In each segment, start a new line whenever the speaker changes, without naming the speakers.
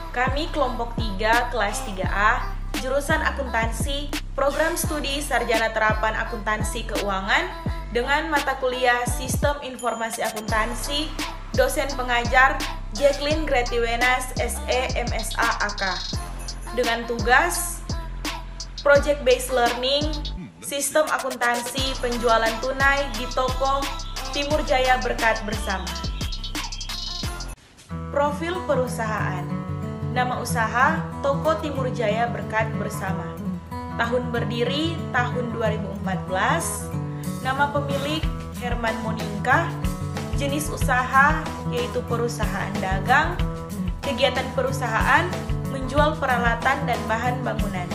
Kami kelompok 3 kelas 3A, jurusan akuntansi, program studi sarjana terapan akuntansi keuangan dengan mata kuliah Sistem Informasi Akuntansi, dosen pengajar Jacqueline Gretiwenas SE MSA AK. Dengan tugas Project Based Learning, Sistem Akuntansi Penjualan Tunai di Toko Timur Jaya Berkat Bersama. Profil perusahaan. Nama usaha Toko Timur Jaya Berkat Bersama. Tahun berdiri tahun 2014. Nama pemilik Herman Moningka. Jenis usaha yaitu perusahaan dagang. Kegiatan perusahaan menjual peralatan dan bahan bangunan.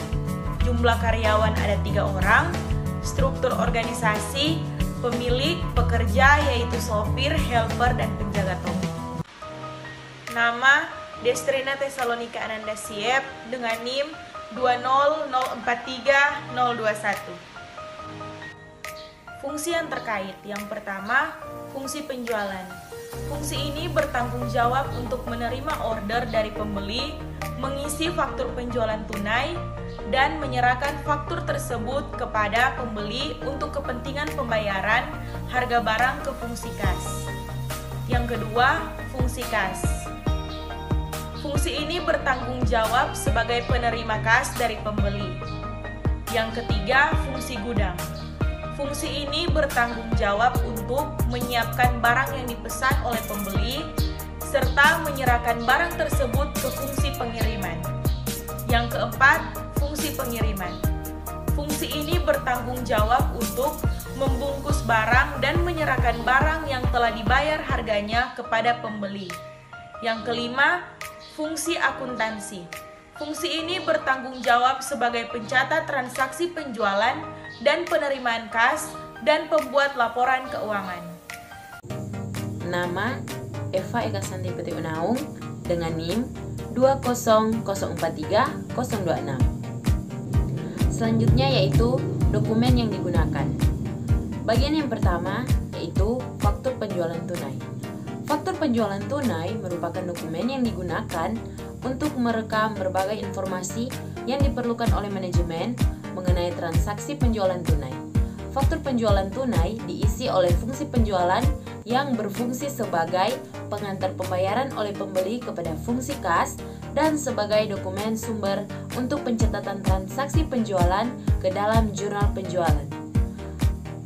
Jumlah karyawan ada 3 orang. Struktur organisasi, pemilik, pekerja yaitu sopir, helper, dan penjaga toko. Nama Destrina Tesalonika Ananda Siep dengan NIM 20043-021. Fungsi yang terkait. Yang pertama, fungsi penjualan. Fungsi ini bertanggung jawab untuk menerima order dari pembeli, mengisi faktur penjualan tunai, dan menyerahkan faktur tersebut kepada pembeli untuk kepentingan pembayaran harga barang ke fungsi kas. Yang kedua, fungsi kas. Fungsi ini bertanggung jawab sebagai penerima kas dari pembeli. Yang ketiga, fungsi gudang. Fungsi ini bertanggung jawab untuk menyiapkan barang yang dipesan oleh pembeli serta menyerahkan barang tersebut ke fungsi pengiriman. Yang keempat, fungsi pengiriman. Fungsi ini bertanggung jawab untuk membungkus barang dan menyerahkan barang yang telah dibayar harganya kepada pembeli. Yang kelima, fungsi akuntansi. Fungsi ini bertanggung jawab sebagai pencatat transaksi penjualan dan penerimaan kas dan pembuat laporan keuangan.
Nama Eva Eka Santi Peti Unaung dengan NIM 20043-026. Selanjutnya yaitu dokumen yang digunakan. Bagian yang pertama yaitu faktur penjualan tunai. Faktur penjualan tunai merupakan dokumen yang digunakan untuk merekam berbagai informasi yang diperlukan oleh manajemen mengenai transaksi penjualan tunai. Faktur penjualan tunai diisi oleh fungsi penjualan yang berfungsi sebagai pengantar pembayaran oleh pembeli kepada fungsi kas dan sebagai dokumen sumber untuk pencatatan transaksi penjualan ke dalam jurnal penjualan.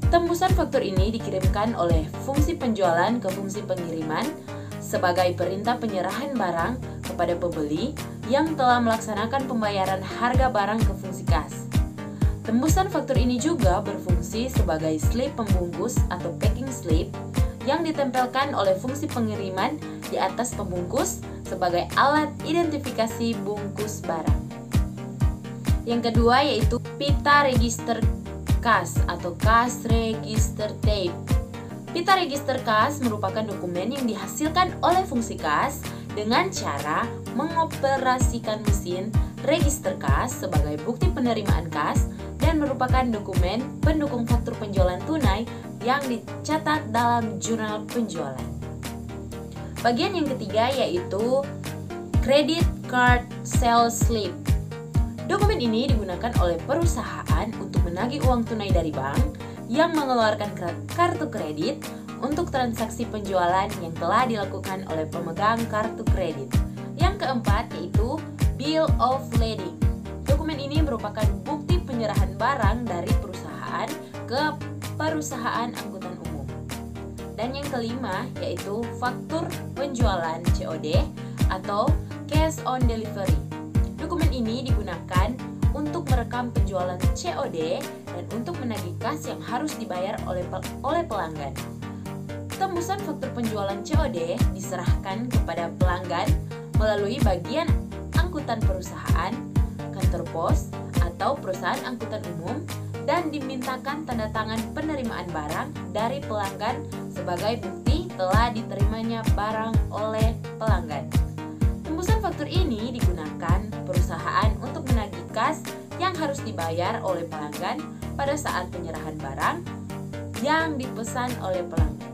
Tembusan faktur ini dikirimkan oleh fungsi penjualan ke fungsi pengiriman sebagai perintah penyerahan barang kepada pembeli yang telah melaksanakan pembayaran harga barang ke fungsi kas. Tembusan faktur ini juga berfungsi sebagai slip pembungkus atau packing slip yang ditempelkan oleh fungsi pengiriman di atas pembungkus sebagai alat identifikasi bungkus barang. Yang kedua yaitu pita register kas atau cash register tape. Pita register kas merupakan dokumen yang dihasilkan oleh fungsi kas dengan cara mengoperasikan mesin register kas sebagai bukti penerimaan kas dan merupakan dokumen pendukung faktur penjualan tunai yang dicatat dalam jurnal penjualan. Bagian yang ketiga yaitu credit card sales slip. Dokumen ini digunakan oleh perusahaan untuk menagih uang tunai dari bank yang mengeluarkan kartu kredit untuk transaksi penjualan yang telah dilakukan oleh pemegang kartu kredit. Yang keempat yaitu bill of lading. Dokumen ini merupakan bukti penyerahan barang dari perusahaan ke perusahaan angkutan umum. Dan yang kelima yaitu faktur penjualan COD atau cash on delivery. Dokumen ini digunakan untuk merekam penjualan COD dan untuk menagih kas yang harus dibayar oleh pelanggan. Tembusan faktur penjualan COD diserahkan kepada pelanggan melalui bagian angkutan perusahaan, kantor pos, atau perusahaan angkutan umum dan dimintakan tanda tangan penerimaan barang dari pelanggan sebagai bukti telah diterimanya barang oleh pelanggan. Tembusan faktur ini digunakan perusahaan untuk menagih kas yang harus dibayar oleh pelanggan pada saat penyerahan barang yang dipesan oleh pelanggan.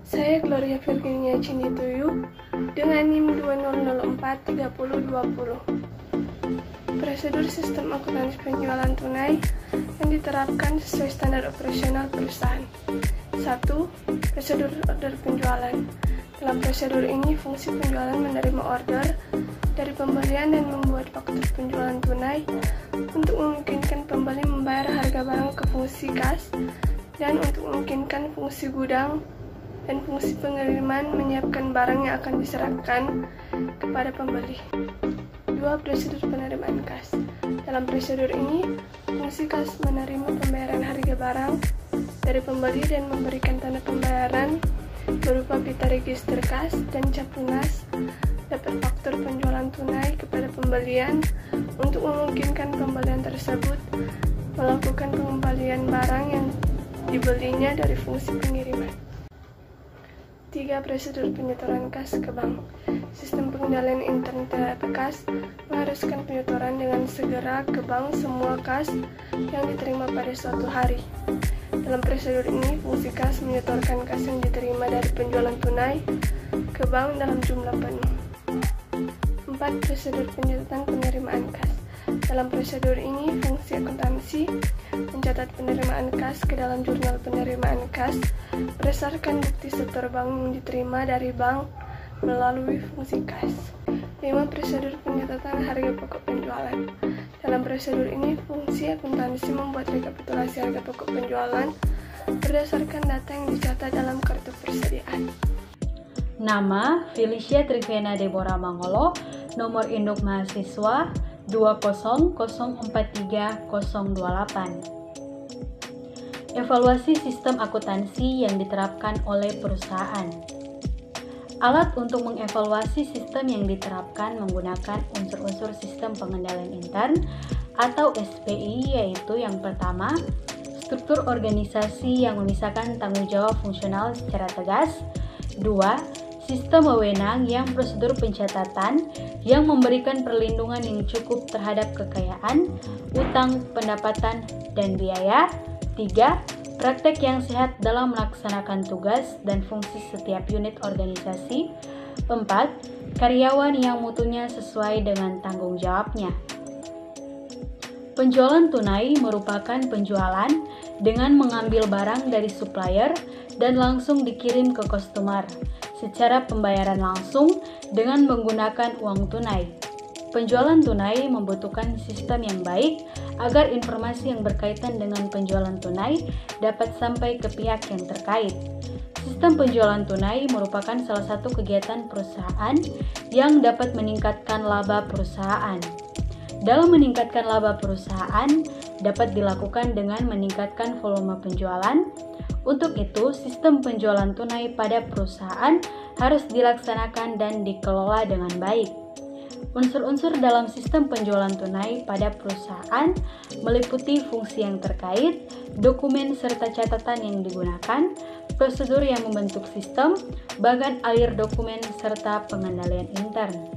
Saya Gloria Virginia Cinituyu dengan NIM 20043020. Prosedur sistem akuntansi penjualan tunai yang diterapkan sesuai standar operasional perusahaan. 1. Prosedur order penjualan. Dalam prosedur ini, fungsi penjualan menerima order dari pembelian dan membuat faktur penjualan tunai untuk memungkinkan pembeli membayar harga barang ke fungsi kas dan untuk memungkinkan fungsi gudang dan fungsi pengiriman menyiapkan barang yang akan diserahkan kepada pembeli. 2. Prosedur penerimaan kas. Dalam prosedur ini, fungsi kas menerima pembayaran harga barang dari pembeli dan memberikan tanda pembayaran berupa pita register kas dan cap lunas, dapat faktur penjualan tunai kepada pembelian untuk memungkinkan pembelian tersebut melakukan pengembalian barang yang dibelinya dari fungsi pengiriman. 3. Prosedur penyetoran kas ke bank. Sistem pengendalian intern terhadap kas mengharuskan penyetoran dengan segera ke bank semua kas yang diterima pada suatu hari. Dalam prosedur ini, fungsi kas menyetorkan kas yang diterima dari penjualan tunai ke bank dalam jumlah penuh. 4. Prosedur pencatatan penerimaan kas. Dalam prosedur ini, fungsi akuntansi mencatat penerimaan kas ke dalam jurnal penerimaan kas berdasarkan bukti setor bank yang diterima dari bank melalui fungsi kas. 5. Prosedur pencatatan harga pokok penjualan. Dalam prosedur ini, fungsi akuntansi membuat rekapitulasi harga pokok penjualan berdasarkan data yang dicatat dalam kartu persediaan.
Nama Felicia Trivena Deborah Mangolo, nomor induk mahasiswa 200430028. Evaluasi sistem akuntansi yang diterapkan oleh perusahaan. Alat untuk mengevaluasi sistem yang diterapkan menggunakan unsur-unsur sistem pengendalian intern atau SPI, yaitu yang pertama, struktur organisasi yang memisahkan tanggung jawab fungsional secara tegas. 2. Sistem wewenang yang prosedur pencatatan yang memberikan perlindungan yang cukup terhadap kekayaan, utang, pendapatan, dan biaya. 3. Praktek yang sehat dalam melaksanakan tugas dan fungsi setiap unit organisasi. 4. Karyawan yang mutunya sesuai dengan tanggung jawabnya. Penjualan tunai merupakan penjualan dengan mengambil barang dari supplier dan langsung dikirim ke customer secara pembayaran langsung dengan menggunakan uang tunai. Penjualan tunai membutuhkan sistem yang baik agar informasi yang berkaitan dengan penjualan tunai dapat sampai ke pihak yang terkait. Sistem penjualan tunai merupakan salah satu kegiatan perusahaan yang dapat meningkatkan laba perusahaan. Dalam meningkatkan laba perusahaan dapat dilakukan dengan meningkatkan volume penjualan. Untuk itu, sistem penjualan tunai pada perusahaan harus dilaksanakan dan dikelola dengan baik. Unsur-unsur dalam sistem penjualan tunai pada perusahaan meliputi fungsi yang terkait, dokumen serta catatan yang digunakan, prosedur yang membentuk sistem, bahkan alir dokumen serta pengendalian intern.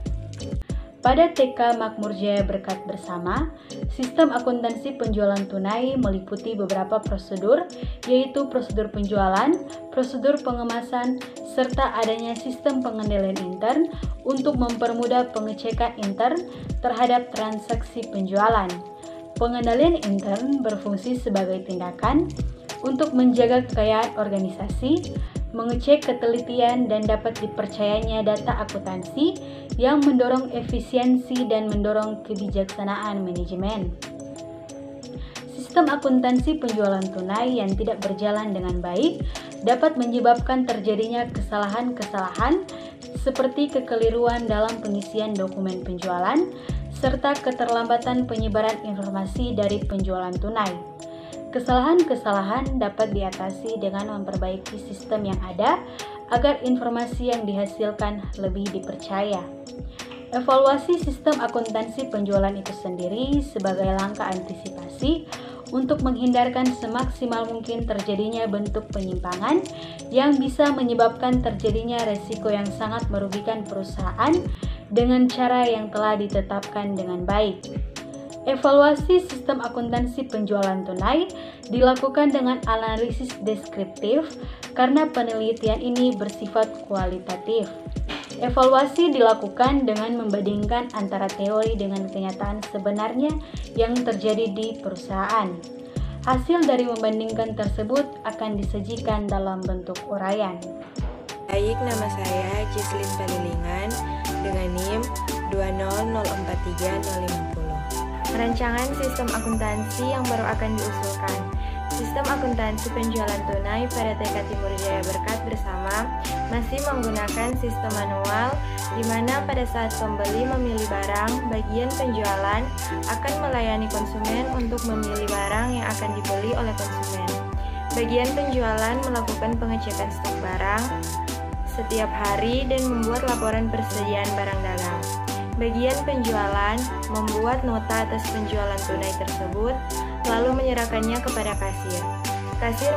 Pada TK Makmur Jaya Berkat Bersama, sistem akuntansi penjualan tunai meliputi beberapa prosedur, yaitu prosedur penjualan, prosedur pengemasan, serta adanya sistem pengendalian intern untuk mempermudah pengecekan intern terhadap transaksi penjualan. Pengendalian intern berfungsi sebagai tindakan untuk menjaga kekayaan organisasi, mengecek ketelitian dan dapat dipercayanya data akuntansi yang mendorong efisiensi dan mendorong kebijaksanaan manajemen. Sistem akuntansi penjualan tunai yang tidak berjalan dengan baik dapat menyebabkan terjadinya kesalahan-kesalahan seperti kekeliruan dalam pengisian dokumen penjualan serta keterlambatan penyebaran informasi dari penjualan tunai. Kesalahan-kesalahan dapat diatasi dengan memperbaiki sistem yang ada agar informasi yang dihasilkan lebih dipercaya. Evaluasi sistem akuntansi penjualan itu sendiri sebagai langkah antisipasi untuk menghindarkan semaksimal mungkin terjadinya bentuk penyimpangan yang bisa menyebabkan terjadinya resiko yang sangat merugikan perusahaan dengan cara yang telah ditetapkan dengan baik. Evaluasi sistem akuntansi penjualan tunai dilakukan dengan analisis deskriptif karena penelitian ini bersifat kualitatif. Evaluasi dilakukan dengan membandingkan antara teori dengan kenyataan sebenarnya yang terjadi di perusahaan. Hasil dari membandingkan tersebut akan disajikan dalam bentuk uraian.
Baik, nama saya Jislin Panilingan dengan NIM 2004350.
Rancangan sistem akuntansi yang baru akan diusulkan. Sistem akuntansi penjualan tunai pada TK Timur Jaya Berkat bersama masih menggunakan sistem manual, di mana pada saat pembeli memilih barang, bagian penjualan akan melayani konsumen untuk memilih barang yang akan dibeli oleh konsumen. Bagian penjualan melakukan pengecekan stok barang setiap hari dan membuat laporan persediaan barang dagang. Bagian penjualan membuat nota atas penjualan tunai tersebut, lalu menyerahkannya kepada kasir. Kasir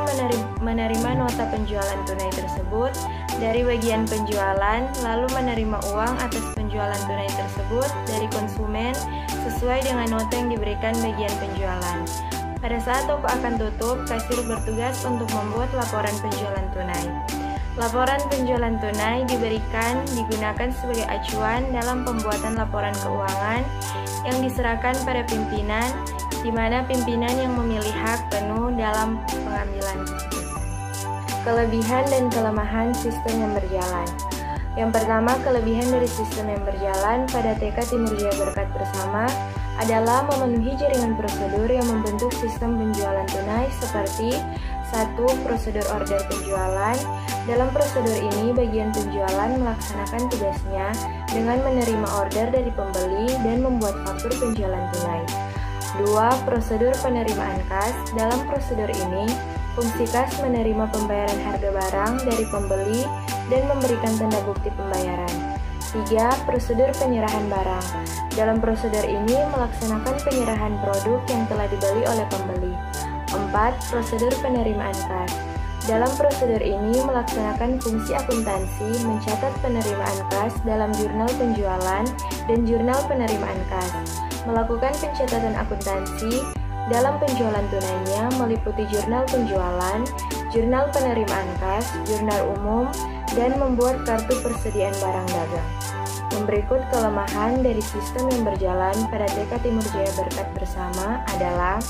menerima nota penjualan tunai tersebut dari bagian penjualan, lalu menerima uang atas penjualan tunai tersebut dari konsumen sesuai dengan nota yang diberikan bagian penjualan. Pada saat toko akan tutup, kasir bertugas untuk membuat laporan penjualan tunai. Laporan penjualan tunai digunakan sebagai acuan dalam pembuatan laporan keuangan yang diserahkan pada pimpinan, di mana pimpinan yang memilih hak penuh dalam pengambilan keputusan. Kelebihan dan kelemahan sistem yang berjalan. Yang pertama, kelebihan dari sistem yang berjalan pada TK Timur Jaya Berkat bersama adalah memenuhi jaringan prosedur yang membentuk sistem penjualan tunai seperti 1. Prosedur order penjualan. Dalam prosedur ini, bagian penjualan melaksanakan tugasnya dengan menerima order dari pembeli dan membuat faktur penjualan tunai. 2. Prosedur penerimaan kas. Dalam prosedur ini, fungsi kas menerima pembayaran harga barang dari pembeli dan memberikan tanda bukti pembayaran. 3. Prosedur penyerahan barang. Dalam prosedur ini melaksanakan penyerahan produk yang telah dibeli oleh pembeli. 4. Prosedur penerimaan kas. Dalam prosedur ini melaksanakan fungsi akuntansi mencatat penerimaan kas dalam jurnal penjualan dan jurnal penerimaan kas. Melakukan pencatatan akuntansi dalam penjualan tunainya meliputi jurnal penjualan, jurnal penerimaan kas, jurnal umum, dan membuat kartu persediaan barang dagang. Yang berikut kelemahan dari sistem yang berjalan pada TK Timur Jaya Berkat bersama adalah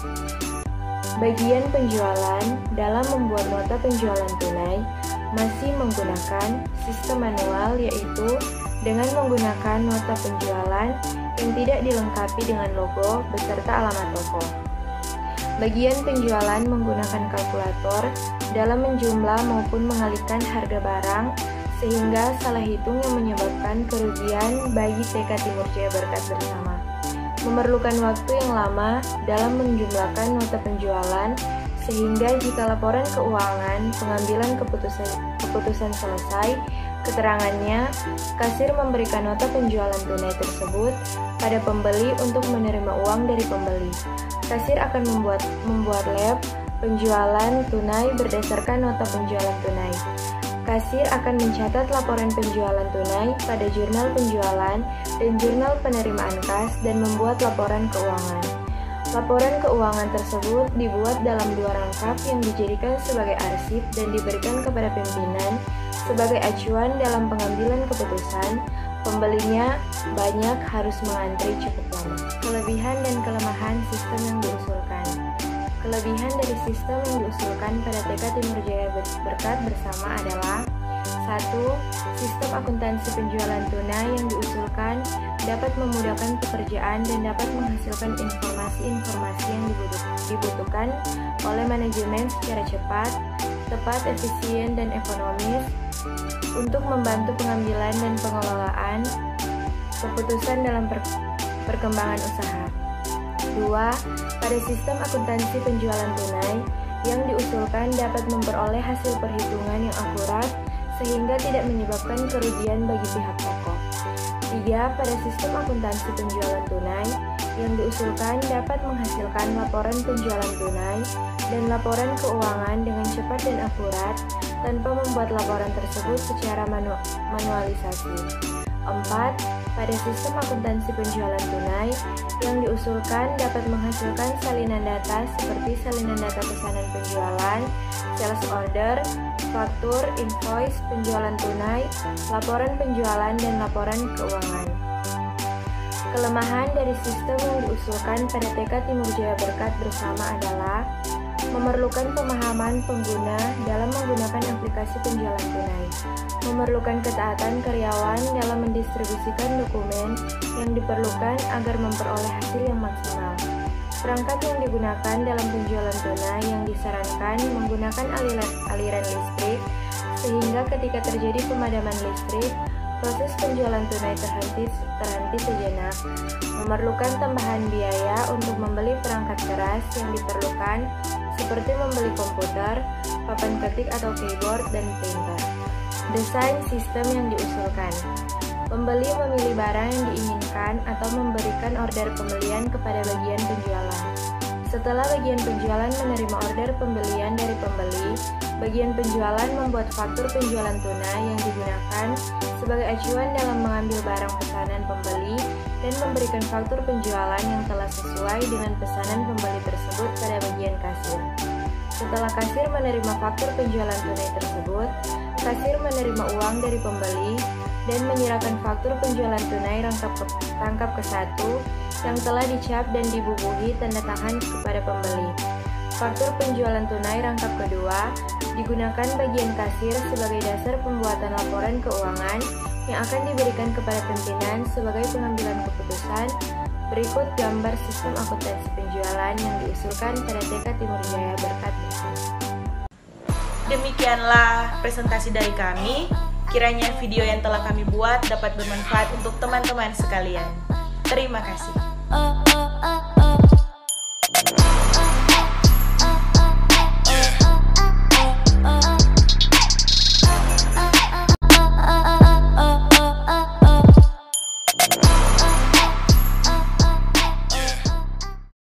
bagian penjualan dalam membuat nota penjualan tunai masih menggunakan sistem manual, yaitu dengan menggunakan nota penjualan yang tidak dilengkapi dengan logo beserta alamat toko. Bagian penjualan menggunakan kalkulator dalam menjumlah maupun mengalihkan harga barang, sehingga salah hitung yang menyebabkan kerugian bagi TK Timur Jaya Berkat bersama. Memerlukan waktu yang lama dalam menjumlahkan nota penjualan, sehingga jika laporan keuangan pengambilan keputusan selesai, keterangannya, kasir memberikan nota penjualan tunai tersebut pada pembeli untuk menerima uang dari pembeli. Kasir akan membuat lab penjualan tunai berdasarkan nota penjualan tunai. Kasir akan mencatat laporan penjualan tunai pada jurnal penjualan dan jurnal penerimaan kas dan membuat laporan keuangan. Laporan keuangan tersebut dibuat dalam 2 rangkap yang dijadikan sebagai arsip dan diberikan kepada pimpinan sebagai acuan dalam pengambilan keputusan. Pembelinya banyak harus mengantri cukup lama. Kelebihan dan kelemahan sistem yang diusulkan. Kelebihan dari sistem yang diusulkan pada TK Timur Jaya Berkat bersama adalah 1. Sistem akuntansi penjualan tunai yang diusulkan dapat memudahkan pekerjaan dan dapat menghasilkan informasi-informasi yang dibutuhkan oleh manajemen secara cepat, tepat, efisien, dan ekonomis untuk membantu pengambilan dan pengelolaan keputusan dalam perkembangan usaha. 2. Pada sistem akuntansi penjualan tunai yang diusulkan dapat memperoleh hasil perhitungan yang akurat sehingga tidak menyebabkan kerugian bagi pihak toko. 3. Pada sistem akuntansi penjualan tunai yang diusulkan dapat menghasilkan laporan penjualan tunai dan laporan keuangan dengan cepat dan akurat tanpa membuat laporan tersebut secara manualisasi.
4. Pada sistem akuntansi penjualan tunai, yang diusulkan dapat menghasilkan salinan data seperti salinan data pesanan penjualan, sales order, faktur, invoice, penjualan tunai, laporan penjualan, dan laporan keuangan. Kelemahan dari sistem yang diusulkan pada TK Timur Jaya Berkat bersama adalah memerlukan pemahaman pengguna dalam menggunakan aplikasi penjualan tunai, memerlukan ketaatan karyawan dalam mendistribusikan dokumen yang diperlukan agar memperoleh hasil yang maksimal. Perangkat yang digunakan dalam penjualan tunai yang disarankan menggunakan aliran listrik, sehingga ketika terjadi pemadaman listrik, proses penjualan tunai terhenti sejenak, memerlukan tambahan biaya untuk membeli perangkat keras yang diperlukan, seperti membeli komputer, papan ketik atau keyboard, dan printer. Desain sistem yang diusulkan. Pembeli memilih barang yang diinginkan atau memberikan order pembelian kepada bagian penjualan. Setelah bagian penjualan menerima order pembelian dari pembeli, bagian penjualan membuat faktur penjualan tunai yang digunakan sebagai acuan dalam mengambil barang pesanan pembeli dan memberikan faktur penjualan yang telah sesuai dengan pesanan pembeli tersebut pada bagian kasir. Setelah kasir menerima faktur penjualan tunai tersebut, kasir menerima uang dari pembeli dan menyerahkan faktur penjualan tunai rangkap ke-1 yang telah dicap dan dibubuhi tanda tangan kepada pembeli. Faktur penjualan tunai rangkap kedua digunakan bagian kasir sebagai dasar pembuatan laporan keuangan yang akan diberikan kepada pimpinan sebagai pengambilan keputusan. Berikut gambar sistem akuntansi penjualan yang diusulkan pada TK Timur Jaya Berkat bersama.
Demikianlah presentasi dari kami. Kiranya video yang telah kami buat dapat bermanfaat untuk teman-teman sekalian. Terima kasih.